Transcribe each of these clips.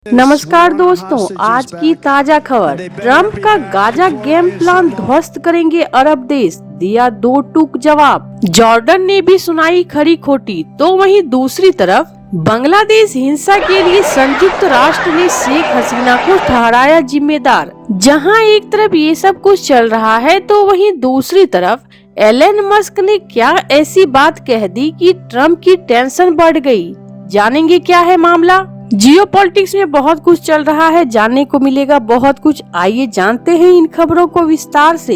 नमस्कार दोस्तों, आज की ताजा खबर। ट्रंप का गाजा गेम प्लान ध्वस्त करेंगे अरब देश, दिया दो टूक जवाब। जॉर्डन ने भी सुनाई खरी खोटी, तो वहीं दूसरी तरफ बांग्लादेश हिंसा के लिए संयुक्त राष्ट्र ने शेख हसीना को ठहराया जिम्मेदार। जहां एक तरफ ये सब कुछ चल रहा है, तो वहीं दूसरी तरफ एलन मस्क ने क्या ऐसी बात कह दी कि ट्रंप की टेंशन बढ़ गई। जानेंगे क्या है मामला। जियोपॉलिटिक्स में बहुत कुछ चल रहा है, जानने को मिलेगा बहुत कुछ। आइए जानते हैं इन खबरों को विस्तार से।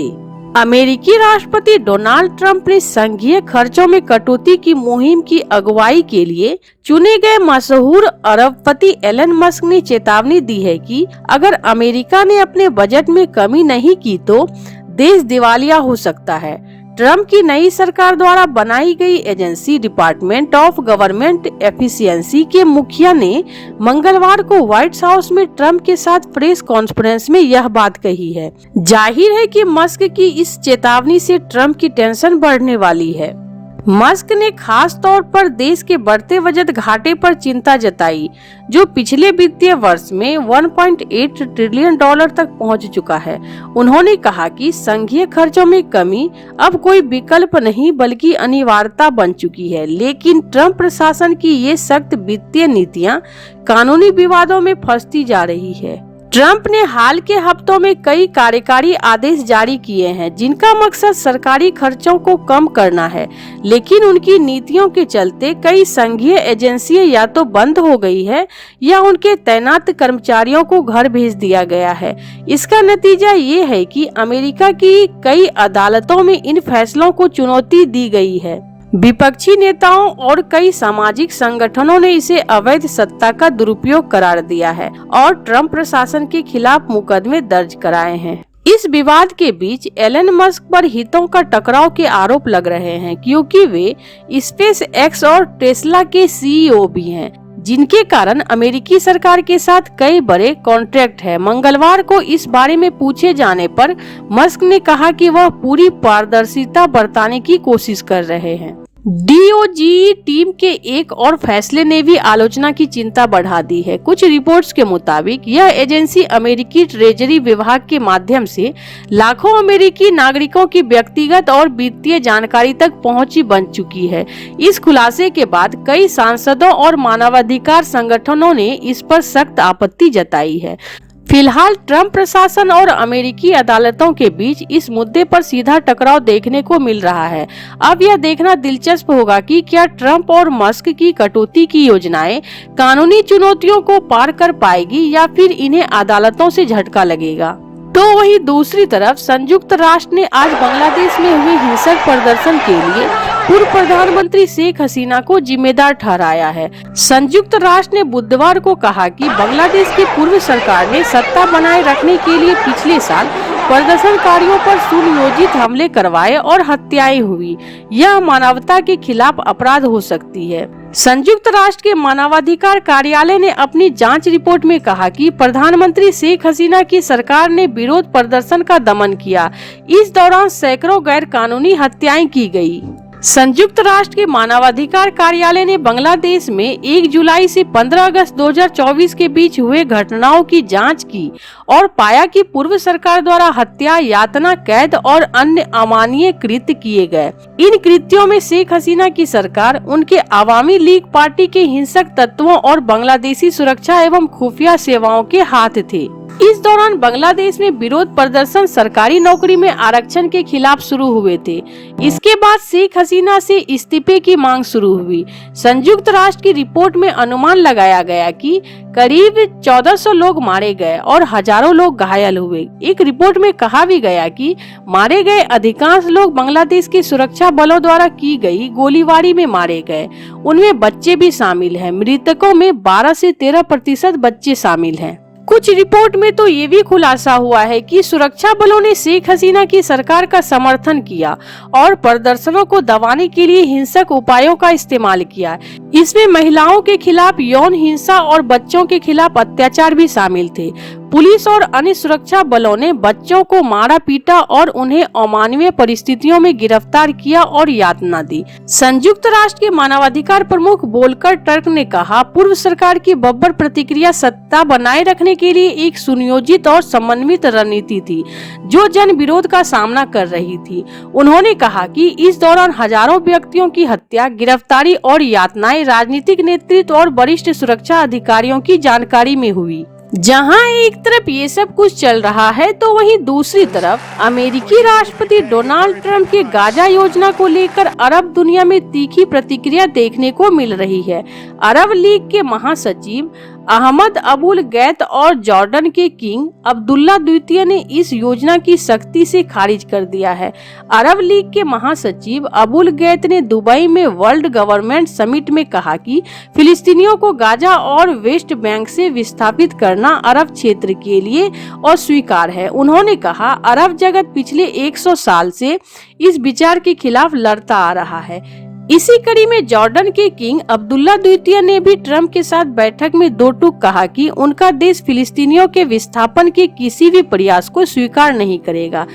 अमेरिकी राष्ट्रपति डोनाल्ड ट्रंप ने संघीय खर्चों में कटौती की मुहिम की अगुवाई के लिए चुने गए मशहूर अरबपति एलन मस्क ने चेतावनी दी है कि अगर अमेरिका ने अपने बजट में कमी नहीं की तो देश दिवालिया हो सकता है। ट्रंप की नई सरकार द्वारा बनाई गई agency department of government efficiency के मुखिया ने मंगलवार को व्हाइट हाउस में ट्रंप के साथ प्रेस कॉन्फ्रेंस में यह बात कही है। जाहिर है कि मस्क की इस चेतावनी से ट्रंप की टेंशन बढ़ने वाली है। मस्क ने खास तौर पर देश के बढ़ते बजट घाटे पर चिंता जताई, जो पिछले वित्तीय वर्ष में 1.8 ट्रिलियन डॉलर तक पहुंच चुका है। उन्होंने कहा कि संघीय खर्चों में कमी अब कोई विकल्प नहीं बल्कि अनिवार्यता बन चुकी है। लेकिन ट्रंप प्रशासन की ये सख्त वित्तीय नीतियां कानूनी विवादों में फंसती जा रही है। ट्रंप ने हाल के हफ्तों में कई कार्यकारी आदेश जारी किए हैं, जिनका मकसद सरकारी खर्चों को कम करना है। लेकिन उनकी नीतियों के चलते कई संघीय एजेंसियां या तो बंद हो गई है या उनके तैनात कर्मचारियों को घर भेज दिया गया है। इसका नतीजा ये है कि अमेरिका की कई अदालतों में इन फैसलों को चुनौती दी गई है। विपक्षी नेताओं और कई सामाजिक संगठनों ने इसे अवैध सत्ता का दुरुपयोग करार दिया है और ट्रंप प्रशासन के खिलाफ मुकदमे दर्ज कराए हैं। इस विवाद के बीच एलन मस्क पर हितों का टकराव के आरोप लग रहे हैं, क्योंकि वे स्पेस एक्स और टेस्ला के सीईओ भी हैं, जिनके कारण अमेरिकी सरकार के साथ कई बड़े कॉन्ट्रैक्ट है। मंगलवार को इस बारे में पूछे जाने पर मस्क ने कहा कि वह पूरी पारदर्शिता बरतने की कोशिश कर रहे हैं। डीओजी टीम के एक और फैसले ने भी आलोचना की चिंता बढ़ा दी है। कुछ रिपोर्ट्स के मुताबिक यह एजेंसी अमेरिकी ट्रेजरी विभाग के माध्यम से लाखों अमेरिकी नागरिकों की व्यक्तिगत और वित्तीय जानकारी तक पहुंची बन चुकी है। इस खुलासे के बाद कई सांसदों और मानवाधिकार संगठनों ने इस पर सख्त आपत्ति जताई है। फिलहाल ट्रंप प्रशासन और अमेरिकी अदालतों के बीच इस मुद्दे पर सीधा टकराव देखने को मिल रहा है। अब यह देखना दिलचस्प होगा कि क्या ट्रंप और मस्क की कटौती की योजनाएं कानूनी चुनौतियों को पार कर पाएगी या फिर इन्हें अदालतों से झटका लगेगा। तो वहीं दूसरी तरफ संयुक्त राष्ट्र ने आज बांग्लादेश में हुए हिंसक प्रदर्शन के लिए पूर्व प्रधानमंत्री शेख हसीना को जिम्मेदार ठहराया है। संयुक्त राष्ट्र ने बुधवार को कहा कि बांग्लादेश की पूर्व सरकार ने सत्ता बनाए रखने के लिए पिछले साल प्रदर्शनकारियों पर सुनियोजित हमले करवाए और हत्याएं हुई। यह मानवता के खिलाफ अपराध हो सकती है। संयुक्त राष्ट्र के मानवाधिकार कार्यालय ने अपनी जांच रिपोर्ट में कहा कि प्रधानमंत्री शेख हसीना की सरकार ने विरोध प्रदर्शन का दमन किया। इस दौरान सैकड़ों गैर कानूनी हत्याएं की गई। संयुक्त राष्ट्र के मानवाधिकार कार्यालय ने बांग्लादेश में 1 जुलाई से 15 अगस्त 2024 के बीच हुए घटनाओं की जांच की और पाया कि पूर्व सरकार द्वारा हत्या, यातना, कैद और अन्य अमानवीय कृत्य किए गए। इन कृत्यों में शेख हसीना की सरकार, उनके आवामी लीग पार्टी के हिंसक तत्वों और बांग्लादेशी सुरक्षा एवं खुफिया सेवाओं के हाथ थे। इस दौरान बांग्लादेश में विरोध प्रदर्शन सरकारी नौकरी में आरक्षण के खिलाफ शुरू हुए थे। इसके बाद शेख हसीना से इस्तीफे की मांग शुरू हुई। संयुक्त राष्ट्र की रिपोर्ट में अनुमान लगाया गया कि करीब 1400 लोग मारे गए और हजारों लोग घायल हुए। एक रिपोर्ट में कहा भी गया कि मारे गए अधिकांश लोग बांग्लादेश के सुरक्षा बलों द्वारा की गई गोलीबारी में मारे गए। उनमें बच्चे भी शामिल हैं। मृतकों में 12 से 13% बच्चे शामिल हैं। कुछ रिपोर्ट में तो ये भी खुलासा हुआ है कि सुरक्षा बलों ने शेख हसीना की सरकार का समर्थन किया और प्रदर्शनों को दबाने के लिए हिंसक उपायों का इस्तेमाल किया। इसमें महिलाओं के खिलाफ यौन हिंसा और बच्चों के खिलाफ अत्याचार भी शामिल थे। पुलिस और अन्य सुरक्षा बलों ने बच्चों को मारा पीटा और उन्हें अमानवीय परिस्थितियों में गिरफ्तार किया और यातना दी। संयुक्त राष्ट्र के मानवाधिकार प्रमुख वोल्कर टर्क ने कहा, पूर्व सरकार की बब्बर प्रतिक्रिया सत्ता बनाए रखने के लिए एक सुनियोजित और समन्वित रणनीति थी जो जन विरोध का सामना कर रही थी। उन्होंने कहा कि इस दौरान हजारों व्यक्तियों की हत्या, गिरफ्तारी और यातनाएं राजनीतिक नेतृत्व और वरिष्ठ सुरक्षा अधिकारियों की जानकारी में हुई। जहां एक तरफ ये सब कुछ चल रहा है तो वहीं दूसरी तरफ अमेरिकी राष्ट्रपति डोनाल्ड ट्रंप के गाजा योजना को लेकर अरब दुनिया में तीखी प्रतिक्रिया देखने को मिल रही है। अरब लीग के महासचिव अहमद अबुल गैत और जॉर्डन के किंग अब्दुल्ला द्वितीय ने इस योजना की सख्ती से खारिज कर दिया है। अरब लीग के महासचिव अबुल गैत ने दुबई में वर्ल्ड गवर्नमेंट समिट में कहा कि फिलिस्तीनियों को गाजा और वेस्ट बैंक से विस्थापित करना अरब क्षेत्र के लिए अस्वीकार है। उन्होंने कहा, अरब जगत पिछले 100 साल से इस विचार के खिलाफ लड़ता आ रहा है। इसी कड़ी में जॉर्डन के किंग अब्दुल्ला द्वितीय ने भी ट्रंप के साथ बैठक में दो टूक कहा कि उनका देश फिलिस्तीनियों के विस्थापन के किसी भी प्रयास को स्वीकार नहीं करेगा।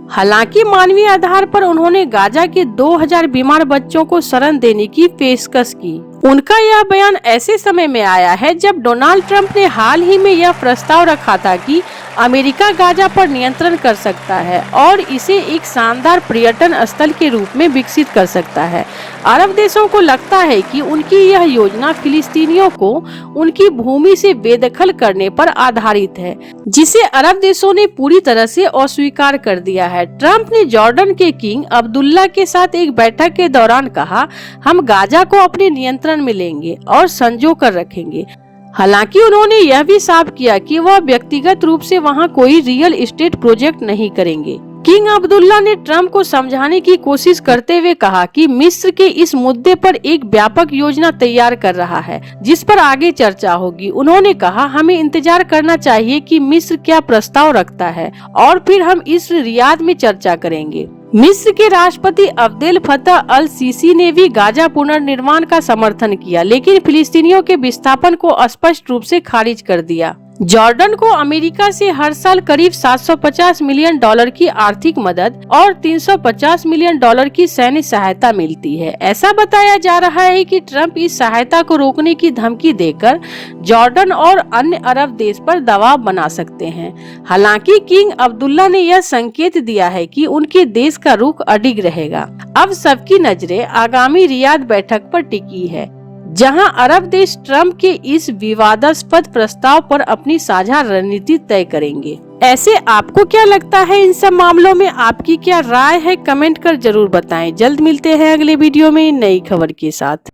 हालांकि मानवीय आधार पर उन्होंने गाजा के 2000 बीमार बच्चों को शरण देने की पेशकश की। उनका यह बयान ऐसे समय में आया है जब डोनाल्ड ट्रंप ने हाल ही में यह प्रस्ताव रखा था कि अमेरिका गाजा पर नियंत्रण कर सकता है और इसे एक शानदार पर्यटन स्थल के रूप में विकसित कर सकता है। अरब देशों को लगता है कि उनकी यह योजना फिलिस्तीनियों को उनकी भूमि से बेदखल करने पर आधारित है, जिसे अरब देशों ने पूरी तरह से अस्वीकार कर दिया है। ट्रंप ने जॉर्डन के किंग अब्दुल्ला के साथ एक बैठक के दौरान कहा, हम गाजा को अपने नियंत्रण में लेंगे और संजो कर रखेंगे। हालांकि उन्होंने यह भी साफ किया कि वह व्यक्तिगत रूप से वहां कोई रियल एस्टेट प्रोजेक्ट नहीं करेंगे। किंग अब्दुल्ला ने ट्रंप को समझाने की कोशिश करते हुए कहा कि मिस्र के इस मुद्दे पर एक व्यापक योजना तैयार कर रहा है जिस पर आगे चर्चा होगी। उन्होंने कहा, हमें इंतजार करना चाहिए कि मिस्र क्या प्रस्ताव रखता है और फिर हम इस रियाद में चर्चा करेंगे। मिस्र के राष्ट्रपति अब्देल फतह अल सीसी ने भी गाजा पुनर्निर्माण का समर्थन किया, लेकिन फिलिस्तीनियों के विस्थापन को स्पष्ट रूप से खारिज कर दिया। जॉर्डन को अमेरिका से हर साल करीब 750 मिलियन डॉलर की आर्थिक मदद और 350 मिलियन डॉलर की सैन्य सहायता मिलती है। ऐसा बताया जा रहा है कि ट्रंप इस सहायता को रोकने की धमकी देकर जॉर्डन और अन्य अरब देश पर दबाव बना सकते हैं। हालांकि किंग अब्दुल्ला ने यह संकेत दिया है कि उनके देश का रुख अडिग रहेगा। अब सबकी नजरें आगामी रियाद बैठक पर टिकी है, जहां अरब देश ट्रंप के इस विवादास्पद प्रस्ताव पर अपनी साझा रणनीति तय करेंगे। ऐसे आपको क्या लगता है इन सब मामलों में? आपकी क्या राय है? कमेंट कर जरूर बताएं। जल्द मिलते हैं अगले वीडियो में नई खबर के साथ।